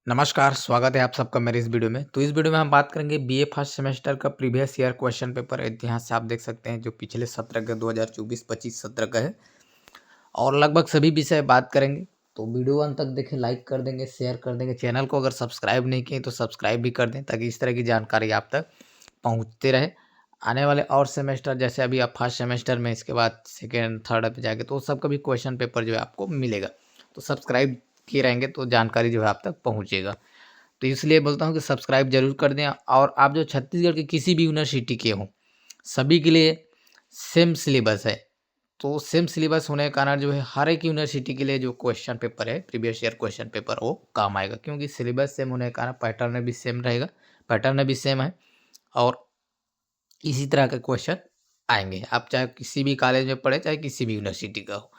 नमस्कार, स्वागत है आप सबका मेरे इस वीडियो में। तो इस वीडियो में हम बात करेंगे बीए फर्स्ट सेमेस्टर का प्रीवियस ईयर क्वेश्चन पेपर इतिहास से आप देख सकते हैं जो पिछले सत्र का 2024-25 सत्र का है और लगभग सभी विषय बात करेंगे। तो वीडियो अंत तक देखें, लाइक कर देंगे, शेयर कर देंगे। चैनल को अगर सब्सक्राइब नहीं किए तो सब्सक्राइब भी कर दें ताकि इस तरह की जानकारी आप तक पहुँचते रहे। आने वाले और सेमेस्टर जैसे अभी आप फर्स्ट सेमेस्टर में, इसके बाद सेकेंड थर्ड पे जाके तो सबका भी क्वेश्चन पेपर जो है आपको मिलेगा। तो सब्सक्राइब किए रहेंगे तो जानकारी जो है आप तक पहुँचेगा। तो इसलिए बोलता हूँ कि सब्सक्राइब जरूर कर दें। और आप जो छत्तीसगढ़ के किसी भी यूनिवर्सिटी के हों, सभी के लिए सेम सिलेबस है। तो सेम सिलेबस होने के कारण जो है हर एक यूनिवर्सिटी के लिए जो क्वेश्चन पेपर है, प्रीवियस ईयर क्वेश्चन पेपर, वो काम आएगा क्योंकि सिलेबस सेम होने के कारण पैटर्न भी सेम रहेगा, पैटर्न भी सेम है और इसी तरह के क्वेश्चन आएंगे। आप चाहे किसी भी कॉलेज में पढ़े, चाहे किसी भी यूनिवर्सिटी का हो।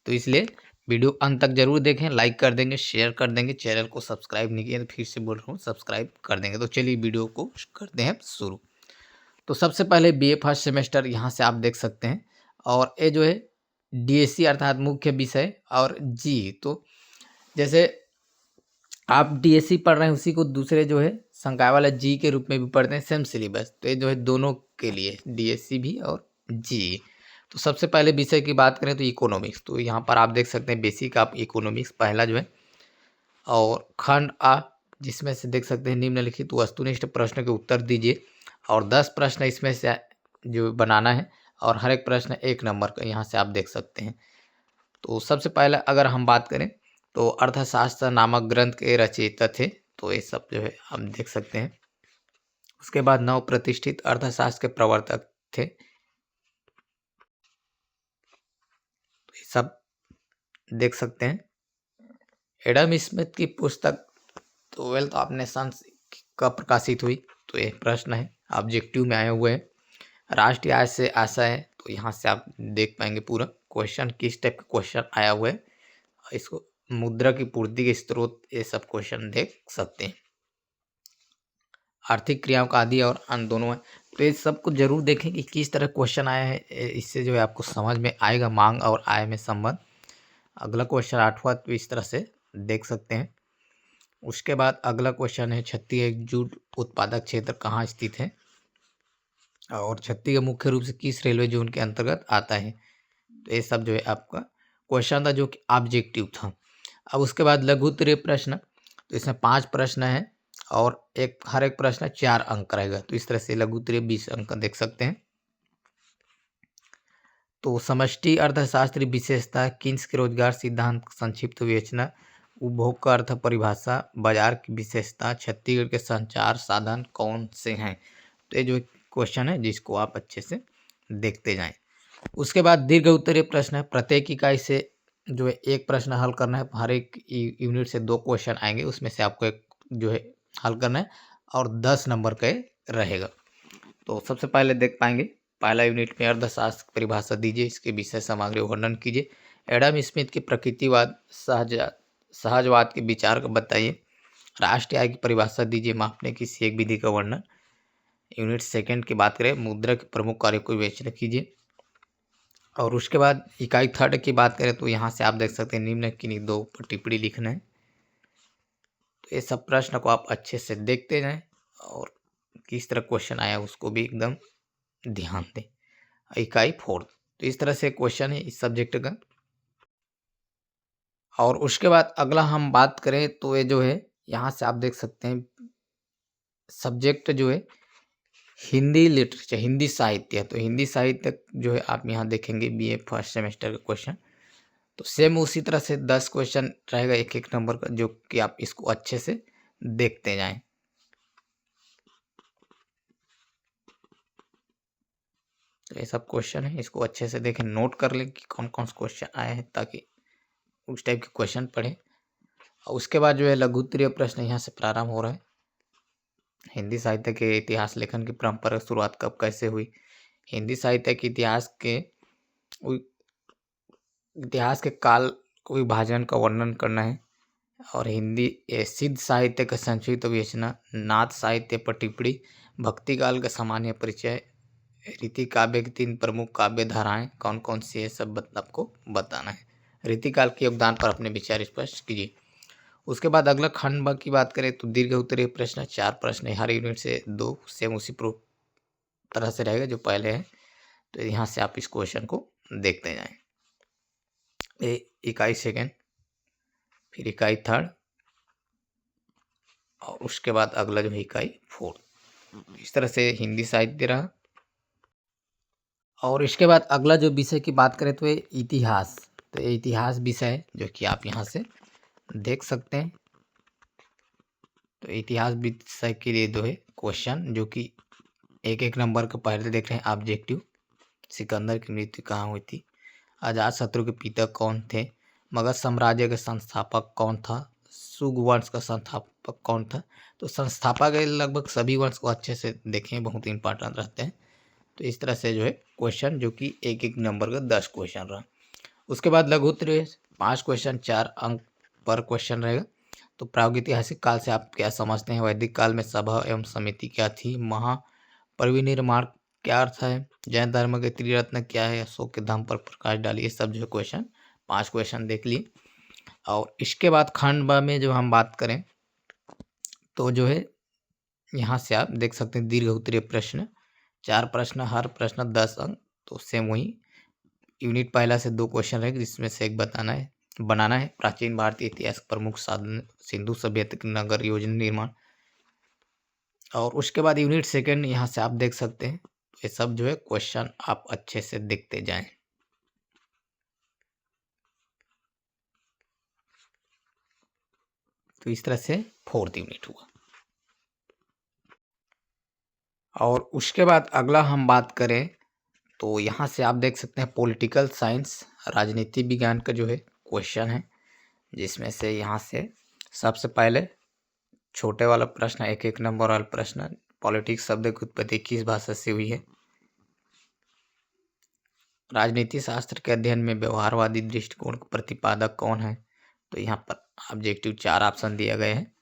तो इसलिए वीडियो अंत तक जरूर देखें, लाइक कर देंगे, शेयर कर देंगे। चैनल को सब्सक्राइब नहीं किया तो फिर से बोल रहा हूँ, सब्सक्राइब कर देंगे। तो चलिए वीडियो को करते हैं शुरू। तो सबसे पहले बीए फर्स्ट सेमेस्टर यहाँ से आप देख सकते हैं और ये जो है डीएससी अर्थात मुख्य विषय और जी। तो जैसे आप डीएससी पढ़ रहे हैं उसी को दूसरे जो है संकाय वाला जी के रूप में भी पढ़ते हैं, सेम सिलेबस। तो ये जो है दोनों के लिए डीएससी भी और जी। तो सबसे पहले विषय की बात करें तो इकोनॉमिक्स। तो यहाँ पर आप देख सकते हैं बेसिक आप इकोनॉमिक्स पहला जो है और खंड आ, जिसमें से देख सकते हैं निम्नलिखित वस्तुनिष्ठ प्रश्न के उत्तर दीजिए और 10 प्रश्न इसमें से जो बनाना है और हर एक प्रश्न 1 नंबर का, यहाँ से आप देख सकते हैं। तो सबसे पहले अगर हम बात करें तो अर्थशास्त्र नामक ग्रंथ के रचयिता थे, तो ये सब जो है हम देख सकते हैं। उसके बाद नव प्रतिष्ठित अर्थशास्त्र के प्रवर्तक थे, तो ये सब देख सकते हैं। एडम स्मिथ की पुस्तक तो वेल्थ ऑफ नेशंस का प्रकाशित हुई, तो ये प्रश्न है, ऑब्जेक्टिव में आए हुए हैं। राष्ट्रीय आय से आशा है, तो यहाँ से आप देख पाएंगे पूरा क्वेश्चन किस टाइप का क्वेश्चन आया हुआ है। इसको मुद्रा की पूर्ति के स्रोत, ये सब क्वेश्चन देख सकते हैं। आर्थिक क्रियाओं का आदि और अन्य दोनों है, तो ये सबको जरूर देखें कि किस तरह क्वेश्चन आया है। इससे जो है आपको समझ में आएगा मांग और आय में संबंध। अगला क्वेश्चन 8वां, तो इस तरह से देख सकते हैं। उसके बाद अगला क्वेश्चन है छत्तीसगढ़ जूट उत्पादक क्षेत्र कहाँ स्थित है और छत्तीसगढ़ मुख्य रूप से किस रेलवे जोन के अंतर्गत आता है। तो ये सब जो है आपका क्वेश्चन था जो कि ऑब्जेक्टिव था। अब उसके बाद लघु उत्तरीय प्रश्न, तो इसमें 5 प्रश्न है और हर एक प्रश्न 4 अंक रहेगा। तो इस तरह से लघु उत्तरीय 20 अंक देख सकते हैं। तो समष्टि अर्थशास्त्री विशेषता, किन्स के रोजगार सिद्धांत संक्षिप्त विवेचना, उपभोग का अर्थ परिभाषा, बाजार की विशेषता, छत्तीसगढ़ के संचार साधन कौन से हैं। तो ये जो क्वेश्चन है जिसको आप अच्छे से देखते जाएं। उसके बाद दीर्घ उत्तरीय प्रश्न है, प्रत्येक इकाई से जो है एक प्रश्न हल करना है। हर एक यूनिट से 2 क्वेश्चन आएंगे, उसमें से आपको एक जो है हल करना है और 10 नंबर का रहेगा। तो सबसे पहले देख पाएंगे पहला यूनिट में अर्थशास्त्र परिभाषा दीजिए, इसके विषय सामग्री वर्णन कीजिए। एडम स्मिथ की प्रकृतिवाद सहजवाद के विचार को बताइए। राष्ट्रीय आय की परिभाषा दीजिए, मापने की एक विधि का वर्णन। यूनिट सेकंड की बात करें, मुद्रा के प्रमुख कार्यों को विवेचना कीजिए। और उसके बाद इकाई थर्ड की बात करें तो यहाँ से आप देख सकते हैं निम्न की 2 पर टिप्पणी लिखना है। तो ये सब प्रश्न को आप अच्छे से देखते जाएं और किस तरह क्वेश्चन आया उसको भी एकदम ध्यान दें। इकाई फोर्थ, तो इस तरह से क्वेश्चन है इस सब्जेक्ट का। और उसके बाद अगला हम बात करें तो ये जो है यहाँ से आप देख सकते हैं सब्जेक्ट जो है हिंदी लिटरेचर, हिंदी साहित्य। तो हिंदी साहित्य जो है आप यहाँ देखेंगे बीए फर्स्ट सेमेस्टर का क्वेश्चन। तो सेम उसी तरह से 10 क्वेश्चन रहेगा 1-1 नंबर का, जो कि आप इसको अच्छे से देखते जाएं। तो ये सब क्वेश्चन है, इसको अच्छे से देखें, नोट कर लें कि कौन कौन से क्वेश्चन आए हैं ताकि उस टाइप के क्वेश्चन पढ़ें। और उसके बाद जो है लघु उत्तरीय प्रश्न यहाँ से प्रारंभ हो रहा है। हिंदी साहित्य के इतिहास लेखन की परंपरा शुरुआत कब कैसे हुई। हिंदी साहित्य के इतिहास के काल को विभाजन का वर्णन करना है। और हिंदी सिद्ध साहित्य का संक्षिप्त विवेचना, नाथ साहित्य पर टिप्पणी, भक्ति काल का सामान्य परिचय, रीति काव्य की 3 प्रमुख काव्य धाराएं कौन कौन सी है, सब आपको बताना है। रीति काल के योगदान पर अपने विचार स्पष्ट कीजिए। उसके बाद अगला खंड ब की बात करें तो दीर्घ उत्तरीय प्रश्न 4 प्रश्न हर यूनिट से 2 सेम उसी तरह से रहेगा जो पहले है। तो यहाँ से आप इस क्वेश्चन को देखते जाएं। इकाई सेकेंड, फिर इकाई थर्ड और उसके बाद अगला जो है इकाई फोर्थ। इस तरह से हिंदी साहित्य रहा। और इसके बाद अगला जो विषय की बात करें तो ये इतिहास। तो ये इतिहास विषय है जो कि आप यहाँ से देख सकते हैं। तो इतिहास विषय के लिए जो है क्वेश्चन जो कि एक नंबर का पहले देख रहे हैं ऑब्जेक्टिव। सिकंदर की मृत्यु कहाँ हुई थी? अजात शत्रु के पिता कौन थे? मगध साम्राज्य के संस्थापक कौन था? सुग वंश का संस्थापक कौन था? तो संस्थापक के लगभग सभी वंश को अच्छे से देखें, बहुत इंपॉर्टेंट रहते हैं। तो इस तरह से जो है क्वेश्चन जो कि एक नंबर का 10 क्वेश्चन रहा। उसके बाद लघु उत्तरीय 5 क्वेश्चन 4 अंक पर क्वेश्चन रहेगा। तो प्रागैतिहासिक काल से आप क्या समझते हैं? वैदिक काल में सभा एवं समिति क्या थी? महापरिनिर्वाण क्या अर्थ है? जैन धर्म के त्रिरत्न क्या है? अशोक के धम्म पर प्रकाश डालिए। ये सब जो है क्वेश्चन 5 क्वेश्चन देख लिए। और इसके बाद खंड ब में जो हम बात करें तो जो है यहाँ से आप देख सकते हैं दीर्घ उत्तरीय प्रश्न 4 प्रश्न, हर प्रश्न 10 अंक। तो सेम वही यूनिट पहला से 2 क्वेश्चन रहेंगे जिसमें से एक बनाना है। प्राचीन भारतीय इतिहास प्रमुख साधन सिंधु सभ्यता की नगर योजना निर्माण। और उसके बाद यूनिट सेकंड यहाँ से आप देख सकते हैं। ये सब जो है क्वेश्चन आप अच्छे से देखते जाएं। तो इस तरह से फोर्थ यूनिट हुआ। और उसके बाद अगला हम बात करें तो यहाँ से आप देख सकते हैं पॉलिटिकल साइंस, राजनीति विज्ञान का जो है क्वेश्चन है, जिसमें से यहाँ से सबसे पहले छोटे वाला प्रश्न, एक नंबर वाला प्रश्न, पॉलिटिक्स शब्द की उत्पत्ति किस भाषा से हुई है? राजनीति शास्त्र के अध्ययन में व्यवहारवादी दृष्टिकोण का प्रतिपादक कौन है? तो यहाँ पर ऑब्जेक्टिव 4 ऑप्शन दिए गए हैं।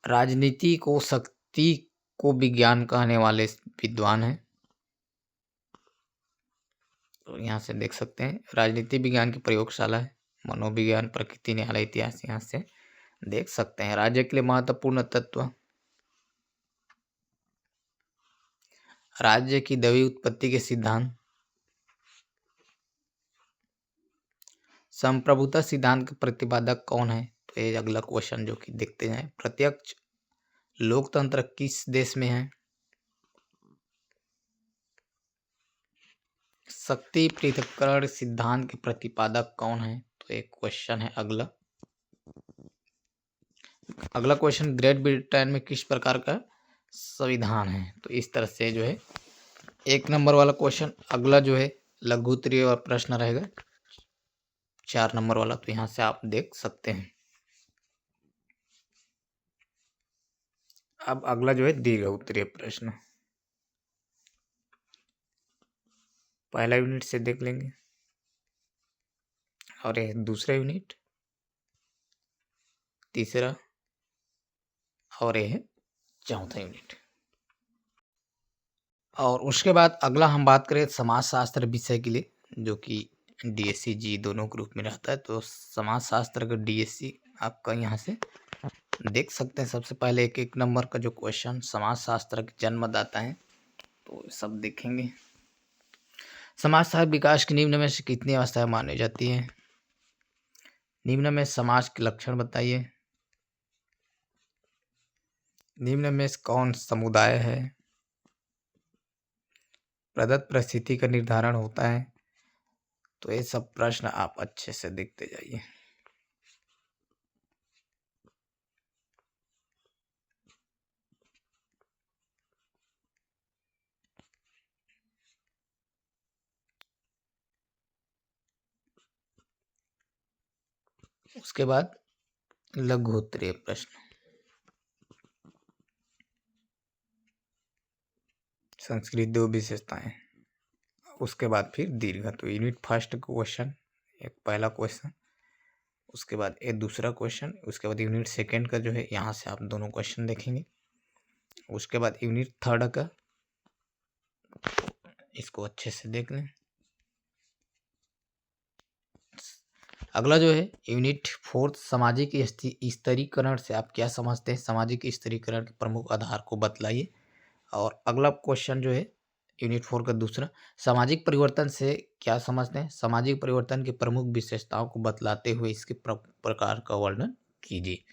राजनीति को शक्ति को विज्ञान कहने वाले विद्वान हैं। तो यहाँ से देख सकते हैं राजनीति विज्ञान की प्रयोगशाला है। मनोविज्ञान, प्रकृति न्यायालय, इतिहास यहाँ से देख सकते हैं। राज्य के लिए महत्वपूर्ण तत्व, राज्य की दैवीय उत्पत्ति के सिद्धांत, संप्रभुता सिद्धांत के प्रतिपादक कौन है? तो ये अगला क्वेश्चन जो कि देखते हैं। प्रत्यक्ष लोकतंत्र किस देश में है? शक्ति पृथक्करण सिद्धांत के प्रतिपादक कौन है? तो एक क्वेश्चन है अगला। अगला क्वेश्चन, ग्रेट ब्रिटेन में किस प्रकार का संविधान है? तो इस तरह से जो है एक नंबर वाला क्वेश्चन। अगला जो है लघु उत्तरीय और प्रश्न रहेगा 4 नंबर वाला। तो यहाँ से आप देख सकते हैं। अब अगला जो है दीर्घ उत्तरीय प्रश्न, पहला यूनिट से देख लेंगे और ये दूसरा यूनिट, तीसरा और ये है चौथा यूनिट। और उसके बाद अगला हम बात करें समाजशास्त्र विषय के लिए, जो कि डीएससी जी दोनों ग्रुप में रहता है। तो समाजशास्त्र का डीएससी आपका यहाँ से देख सकते हैं। सबसे पहले एक नंबर का जो क्वेश्चन, समाजशास्त्र के जन्मदाता है, तो सब देखेंगे। समाजशास्त्र विकास की निम्न में से कितनी अवस्थाएं मानी जाती है? निम्न में समाज के लक्षण बताइए। निम्न में से कौन समुदाय है? प्रदत्त परिस्थिति का निर्धारण होता है। तो ये सब प्रश्न आप अच्छे से देखते जाइए। उसके बाद लघु उत्तरीय प्रश्न, संस्कृत 2 विशेषताएं। उसके बाद फिर दीर्घ। तो यूनिट फर्स्ट क्वेश्चन, एक पहला क्वेश्चन, उसके बाद एक दूसरा क्वेश्चन, उसके बाद यूनिट सेकंड का जो है यहाँ से आप दोनों क्वेश्चन देखेंगे। उसके बाद यूनिट थर्ड का, इसको अच्छे से देख लें। अगला जो है यूनिट 4 सामाजिक स्तरीकरण से आप क्या समझते हैं, सामाजिक स्तरीकरण के प्रमुख आधार को बतलाइए। और अगला क्वेश्चन जो है यूनिट 4 का दूसरा, सामाजिक परिवर्तन से क्या समझते हैं, सामाजिक परिवर्तन की प्रमुख विशेषताओं को बतलाते हुए इसके प्रकार का वर्णन कीजिए।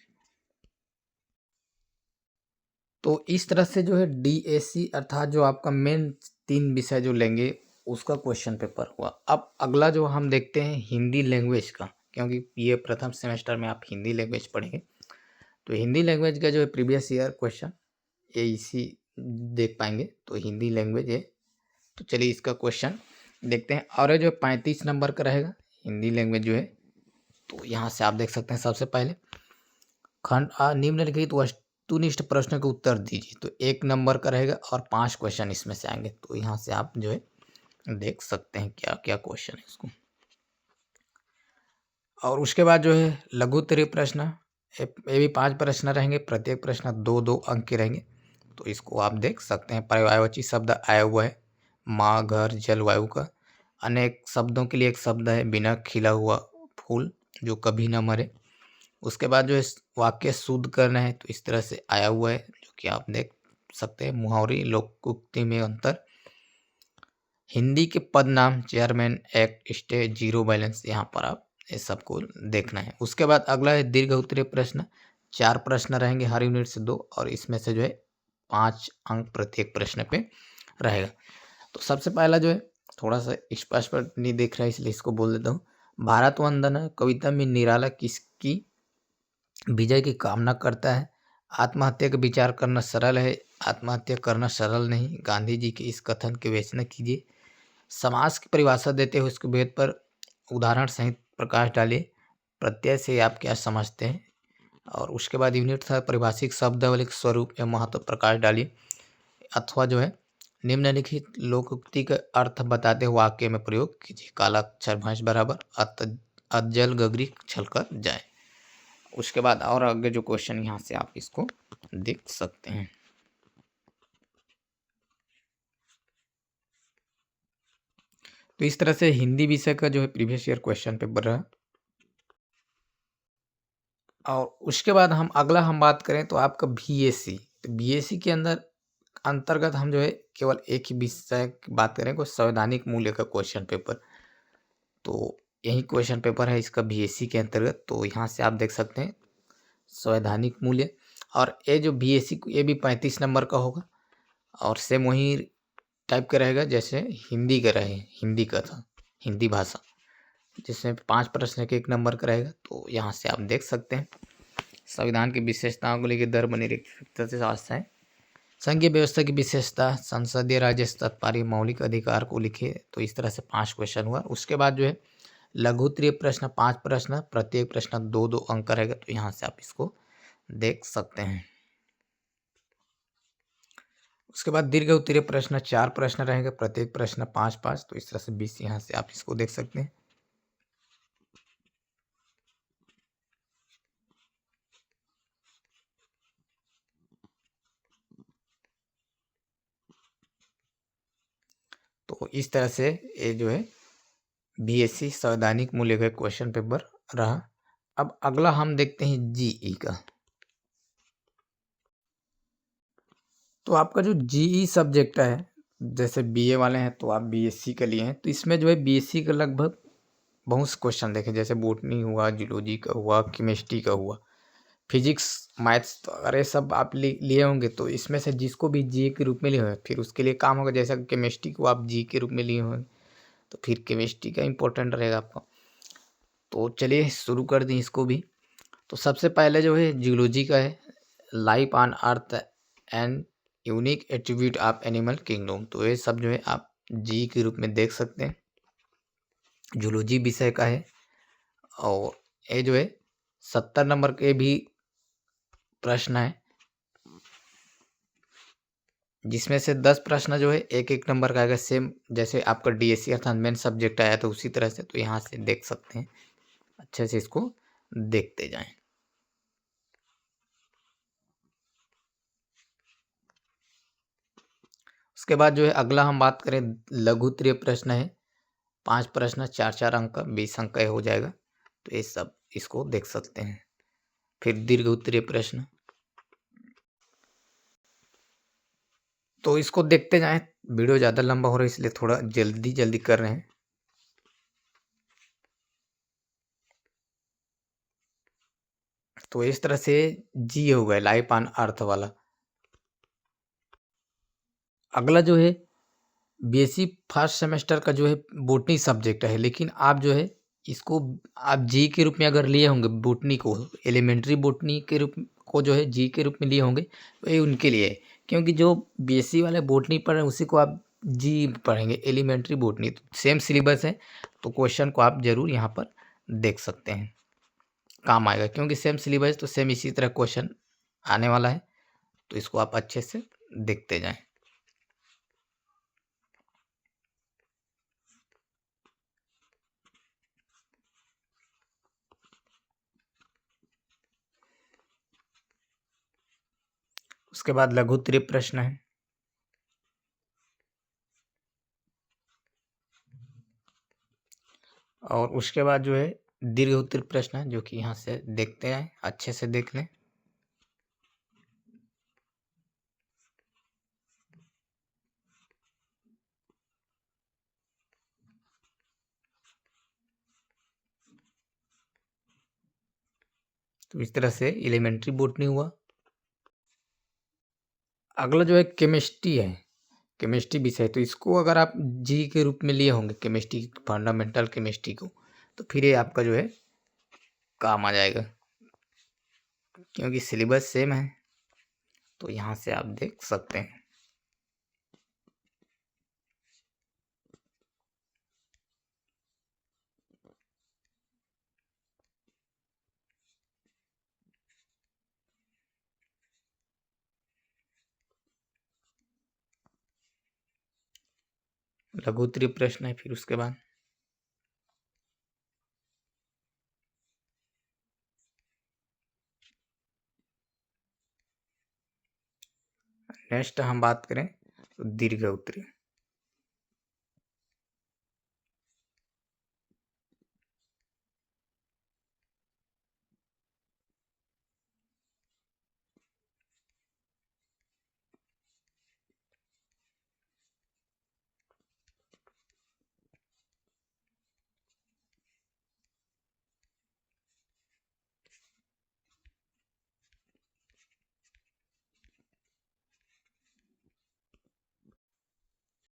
तो इस तरह से जो है डीएसी अर्थात जो आपका मेन 3 विषय जो लेंगे उसका क्वेश्चन पेपर हुआ। अब अगला जो हम देखते हैं हिंदी लैंग्वेज का, क्योंकि ये प्रथम सेमेस्टर में आप हिंदी लैंग्वेज पढ़ेंगे, तो हिंदी लैंग्वेज का जो है प्रीवियस ईयर क्वेश्चन ये इसी देख पाएंगे। तो हिंदी लैंग्वेज है, तो चलिए इसका क्वेश्चन देखते हैं। और ये जो 35 नंबर का रहेगा हिंदी लैंग्वेज जो है, तो यहाँ से आप देख सकते हैं सबसे पहले खंड निम्नलिखित वस्तुनिष्ठ प्रश्न का उत्तर दीजिए। तो 1 नंबर का रहेगा और 5 क्वेश्चन इसमें से आएंगे। तो यहाँ से आप जो है देख सकते हैं क्या क्या क्वेश्चन है इसको। और उसके बाद जो है लघु उत्तरीय प्रश्न, ये भी 5 प्रश्न रहेंगे, प्रत्येक प्रश्न 2-2 अंक के रहेंगे। तो इसको आप देख सकते हैं। पर्यायवाची शब्द आया हुआ है माँ, घर, जलवायु का। अनेक शब्दों के लिए एक शब्द है बिना खिला हुआ फूल जो कभी ना मरे। उसके बाद जो है वाक्य शुद्ध करना है, तो इस तरह से आया हुआ है जो कि आप देख सकते हैं। मुहावरी लोकोक्ति में अंतर, हिंदी के पद नाम, chairman, act, stay, zero balance, यहाँ पर आप ये सबको देखना है। उसके बाद अगला है दीर्घ उत्तरीय प्रश्न, 4 प्रश्न रहेंगे हर यूनिट से 2, और इसमें से जो है 5 अंक प्रत्येक प्रश्न पे रहेगा। तो सबसे पहला जो है थोड़ा सा स्पष्ट नहीं देख रहा है इसलिए इसको बोल देता हूँ। भारत वंदना कविता में निराला किसकी विजय की कामना करता है। आत्महत्या का विचार करना सरल है, आत्महत्या करना सरल नहीं। गांधी जी के इस कथन की विवेचना कीजिए। समास की परिभाषा देते हुए उसके भेद पर उदाहरण सहित प्रकाश डालिए। प्रत्यय से आप क्या समझते हैं। और उसके बाद यूनिट था परिभाषिक शब्दावली के स्वरूप या महत्व प्रकाश डालिए। अथवा जो है निम्नलिखित लोकोक्ति का अर्थ बताते हुए वाक्य में प्रयोग कीजिए। काला अक्षर भैंस बराबर, अज्जल गगरी छलकर जाए। उसके बाद और आगे जो क्वेश्चन यहाँ से आप इसको देख सकते हैं। तो इस तरह से हिंदी विषय का जो है प्रीवियस ईयर क्वेश्चन पेपर रहा। और उसके बाद हम अगला हम बात करें तो आपका बीएससी, तो बीएससी के अंतर्गत हम जो है केवल एक ही विषय की बात करें, कोई संवैधानिक मूल्य का क्वेश्चन पेपर। तो यही क्वेश्चन पेपर है इसका बीएससी के अंतर्गत। तो यहाँ से आप देख सकते हैं संवैधानिक मूल्य। और ये जो बीएससी ये भी 35 नंबर का होगा और सेम वही टाइप का रहेगा जैसे हिंदी का रहे, हिंदी का था, हिंदी भाषा, जिसमें 5 प्रश्न के 1 नंबर का रहेगा। तो यहाँ से आप देख सकते हैं संविधान की विशेषताओं को लेकर धर्म निरपेक्षता से आस्थाएं, संघीय व्यवस्था की विशेषता, संसदीय राज्य तत्पारी मौलिक अधिकार को लिखे। तो इस तरह से 5 क्वेश्चन हुआ। उसके बाद जो है लघु उत्तरीय प्रश्न 5 प्रश्न, प्रत्येक प्रश्न 2-2 अंक का रहेगा। तो यहाँ से आप इसको देख सकते हैं। उसके बाद दीर्घ उत्तरीय प्रश्न 4 प्रश्न रहेंगे, प्रत्येक प्रश्न 5-5। तो इस तरह से 20 यहाँ से आप इसको देख सकते हैं। तो इस तरह से ये जो है बीएससी संवैधानिक मूल्य का क्वेश्चन पेपर रहा। अब अगला हम देखते हैं जीई का। तो आपका जो जीई सब्जेक्ट है, जैसे बीए वाले हैं तो आप बीएससी के लिए हैं, तो इसमें जो है बीएससी का लगभग बहुत से क्वेश्चन देखें, जैसे बॉटनी हुआ, जूलॉजी का हुआ, केमिस्ट्री का हुआ, फिजिक्स, मैथ्स, तो अगर ये सब आप लिए होंगे तो इसमें से जिसको भी जीए के रूप में लिए होंगे फिर उसके लिए काम होगा। जैसा केमिस्ट्री को आप जी के रूप में लिए होंगे तो फिर केमिस्ट्री का इम्पोर्टेंट रहेगा आपका। तो चलिए शुरू कर दें इसको भी। तो सबसे पहले जो है जियोलॉजी का है, life on earth and unique attribute of animal kingdom. तो ये सब जो है आप जी के रूप में देख सकते हैं, जूलॉजी विषय का है। और ये जो है 70 नंबर के भी प्रश्न है, जिसमें से 10 प्रश्न जो है 1-1 नंबर का आएगा, सेम जैसे आपका डीएससी अर्थात मेन सब्जेक्ट आया तो उसी तरह से। तो यहाँ से देख सकते हैं, अच्छे से इसको देखते जाएं। उसके बाद जो है अगला हम बात करें लघु उत्तरीय प्रश्न है, 5 प्रश्न 4-4 अंक का, 20 अंक का हो जाएगा। तो ये सब इसको देख सकते हैं। फिर दीर्घ उत्तरीय प्रश्न, तो इसको देखते जाएं, वीडियो ज़्यादा लंबा हो रहा है इसलिए थोड़ा जल्दी जल्दी कर रहे हैं। तो इस तरह से जी हो गया लाइफ ऑन अर्थ वाला। अगला जो है बीएससी फर्स्ट सेमेस्टर का जो है बोटनी सब्जेक्ट है, लेकिन आप जो है इसको आप जी के रूप में अगर लिए होंगे बोटनी को, एलिमेंट्री बोटनी के रूप को जो है जी के रूप में लिए होंगे, तो ये उनके लिए है। क्योंकि जो बीएससी वाले बोटनी पढ़ रहे हैं उसी को आप जी पढ़ेंगे, एलिमेंट्री बोटनी, तो सेम सिलेबस है। तो क्वेश्चन को आप जरूर यहाँ पर देख सकते हैं, काम आएगा, क्योंकि सेम सिलेबस तो सेम इसी तरह क्वेश्चन आने वाला है। तो इसको आप अच्छे से देखते जाएं। उसके बाद लघु उत्तरीय प्रश्न है, और उसके बाद जो है दीर्घ उत्तरीय प्रश्न है, जो कि यहाँ से देखते हैं, अच्छे से देख लें। तो इस तरह से एलिमेंट्री बोटनी हुआ। अगला जो है केमिस्ट्री है, केमिस्ट्री विषय, तो इसको अगर आप जी के रूप में लिए होंगे केमिस्ट्री, फंडामेंटल केमिस्ट्री को, तो फिर ये आपका जो है काम आ जाएगा, क्योंकि सिलेबस सेम है। तो यहाँ से आप देख सकते हैं। लघु उत्तरीय प्रश्न है, फिर उसके बाद नेक्स्ट हम बात करें तो दीर्घ उत्तरीय।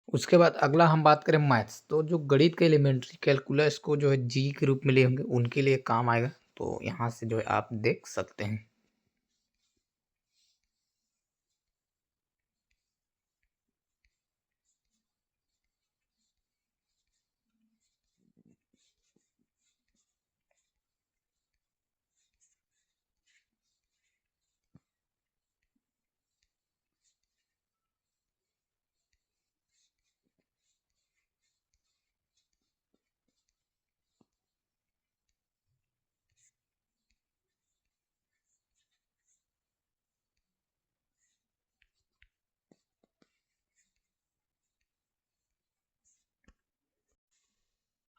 उसके बाद अगला हम बात करें मैथ्स, तो जो गणित के एलिमेंट्री कैलकुलस को जो है जी के रूप में लिए होंगे उनके लिए काम आएगा। तो यहाँ से जो है आप देख सकते हैं।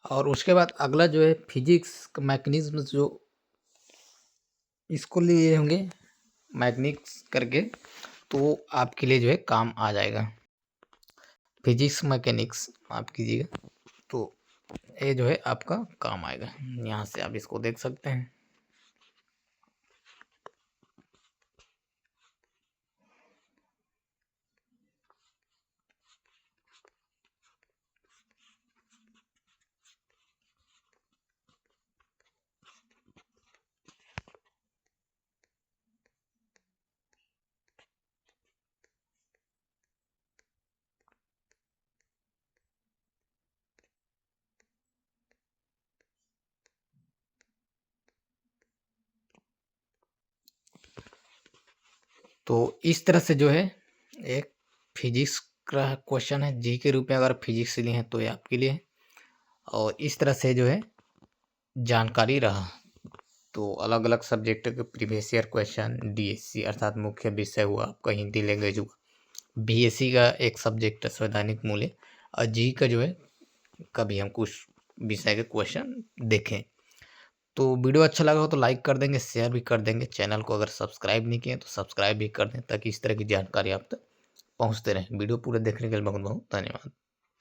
और उसके बाद अगला जो है फिजिक्स का मैकेनिज्म, जो इसको लिए होंगे मैग्निक्स करके, तो आपके लिए जो है काम आ जाएगा। फिजिक्स मैकेनिक्स आप कीजिएगा, तो ये जो है आपका काम आएगा। यहाँ से आप इसको देख सकते हैं। तो इस तरह से जो है एक फिजिक्स का क्वेश्चन है जी के रूप में, अगर फिजिक्स लिए हैं तो ये आपके लिए है। और इस तरह से जो है जानकारी रहा। तो अलग अलग सब्जेक्ट के प्रीवियस ईयर क्वेश्चन, डीएससी अर्थात मुख्य विषय हुआ आपका, हिंदी लैंग्वेज हुआ, बीएससी का एक सब्जेक्ट है संवैधानिक मूल्य, और जी का जो है कभी हम कुछ विषय के क्वेश्चन देखें। तो वीडियो अच्छा लगा हो तो लाइक कर देंगे, शेयर भी कर देंगे। चैनल को अगर सब्सक्राइब नहीं किए तो सब्सक्राइब भी कर दें, ताकि इस तरह की जानकारी आप तक पहुँचते रहें। वीडियो पूरा देखने के लिए बहुत बहुत धन्यवाद।